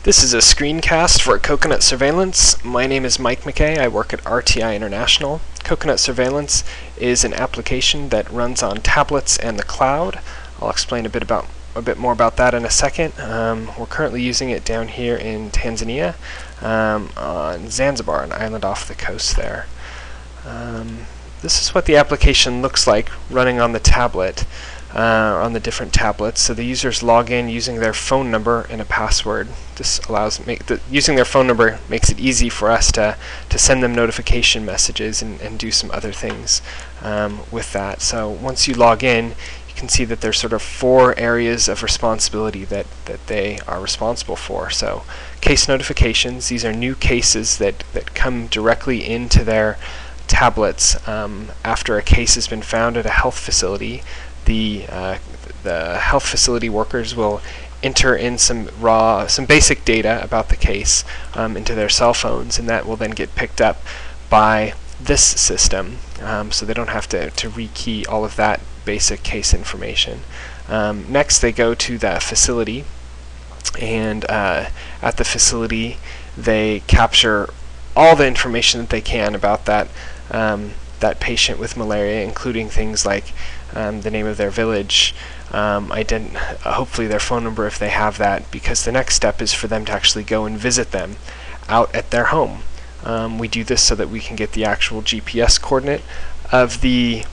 This is a screencast for Coconut Surveillance. My name is Mike McKay. I work at RTI International. Coconut Surveillance is an application that runs on tablets and the cloud. I'll explain a bit more about that in a second. We're currently using it down here in Tanzania, on Zanzibar, an island off the coast there. This is what the application looks like running on the tablet. On the different tablets. So the users log in using their phone number and a password. This allows using their phone number makes it easy for us to send them notification messages and do some other things with that. So once you log in, you can see that there's sort of 4 areas of responsibility that they are responsible for. So case notifications, these are new cases that come directly into their tablets after a case has been found at a health facility. The health facility workers will enter in some basic data about the case into their cell phones, and that will then get picked up by this system, so they don't have to rekey all of that basic case information. Next, they go to the facility, and at the facility they capture all the information that they can about that patient with malaria, including things like the name of their village, hopefully their phone number if they have that, because the next step is for them to actually go and visit them out at their home. We do this so that we can get the actual GPS coordinate of the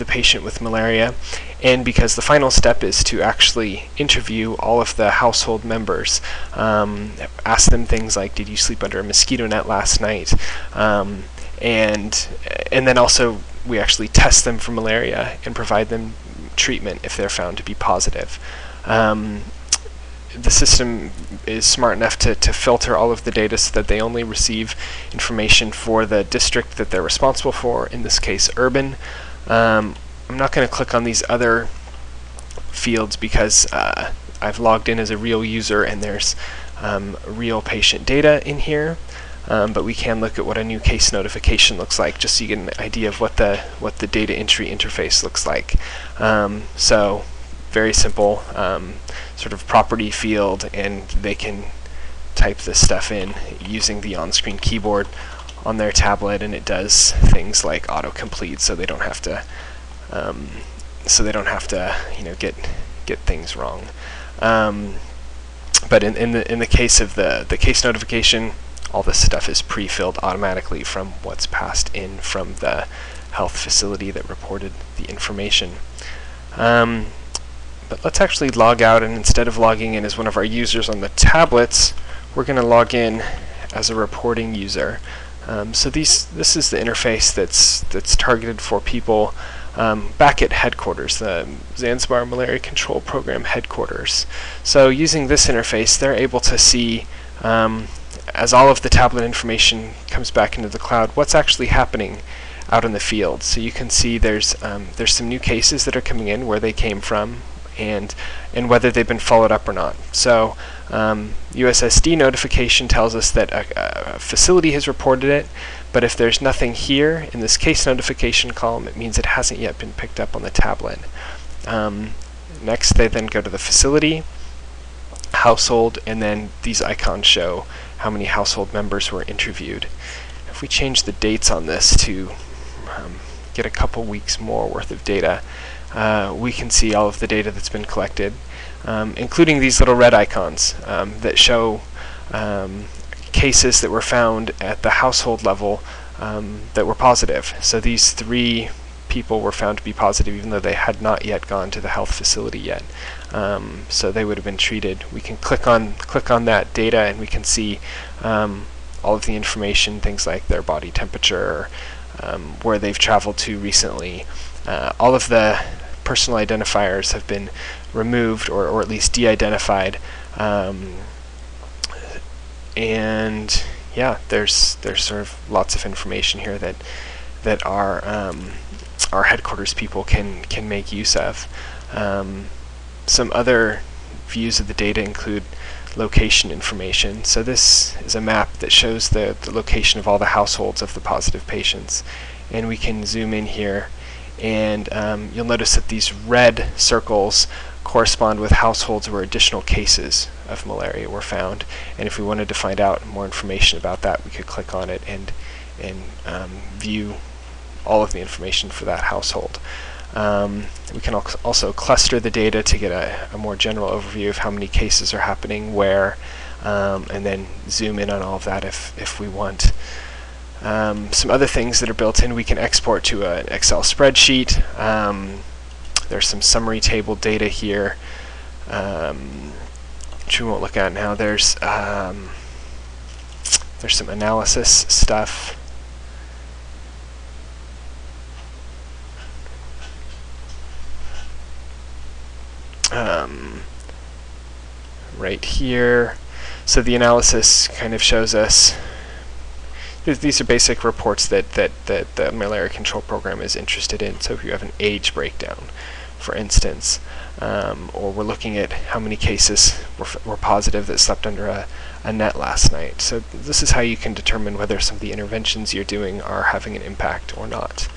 patient with malaria, and because the final step is to actually interview all of the household members, ask them things like, did you sleep under a mosquito net last night, and then also we actually test them for malaria and provide them treatment if they're found to be positive. The system is smart enough to filter all of the data so that they only receive information for the district that they're responsible for, in this case urban. I'm not going to click on these other fields because I've logged in as a real user and there's real patient data in here. But we can look at what a new case notification looks like, just so you get an idea of what the data entry interface looks like. So very simple sort of property field, and they can type this stuff in using the on-screen keyboard on their tablet, and it does things like autocomplete, so they don't have to get things wrong. But in the case of the case notification, all this stuff is pre-filled automatically from what's passed in from the health facility that reported the information. But let's actually log out, and instead of logging in as one of our users on the tablets, we're going to log in as a reporting user. So this is the interface that's targeted for people back at headquarters, the Zanzibar Malaria Control Program headquarters. So using this interface, they're able to see, as all of the tablet information comes back into the cloud, what's actually happening out in the field. So you can see there's some new cases that are coming in, where they came from, and whether they've been followed up or not. So USSD notification tells us that a facility has reported it, but if there's nothing here in this case notification column, it means it hasn't yet been picked up on the tablet. Next, they then go to the facility, household, and then these icons show how many household members were interviewed. If we change the dates on this to get a couple weeks more worth of data, we can see all of the data that's been collected, including these little red icons that show cases that were found at the household level that were positive. So these 3 people were found to be positive even though they had not yet gone to the health facility yet. So they would have been treated. We can click on that data, and we can see all of the information, things like their body temperature, where they've traveled to recently. All of the personal identifiers have been removed or at least de-identified. And yeah, there's sort of lots of information here that our headquarters people can make use of. Some other views of the data include location information. So this is a map that shows the location of all the households of the positive patients, and we can zoom in here, and you'll notice that these red circles correspond with households where additional cases of malaria were found. And if we wanted to find out more information about that, we could click on it and view all of the information for that household. We can also cluster the data to get a more general overview of how many cases are happening where, and then zoom in on all of that if we want. Some other things that are built in, we can export to an Excel spreadsheet. There's some summary table data here, which we won't look at now. There's some analysis stuff. Right here. So the analysis kind of shows us, these are basic reports that the malaria control program is interested in. So if you have an age breakdown, for instance, or we're looking at how many cases were positive that slept under a net last night. So this is how you can determine whether some of the interventions you're doing are having an impact or not.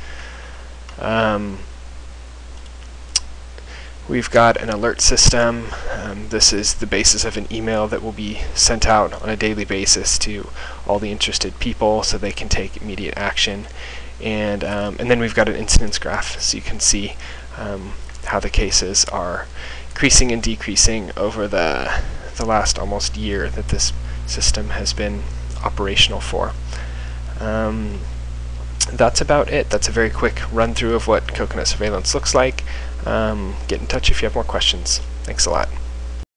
We've got an alert system. This is the basis of an email that will be sent out on a daily basis to all the interested people so they can take immediate action. And then we've got an incidence graph, so you can see how the cases are increasing and decreasing over the last almost year that this system has been operational for. That's about it. That's a very quick run through of what coconut surveillance looks like. Get in touch if you have more questions. Thanks a lot.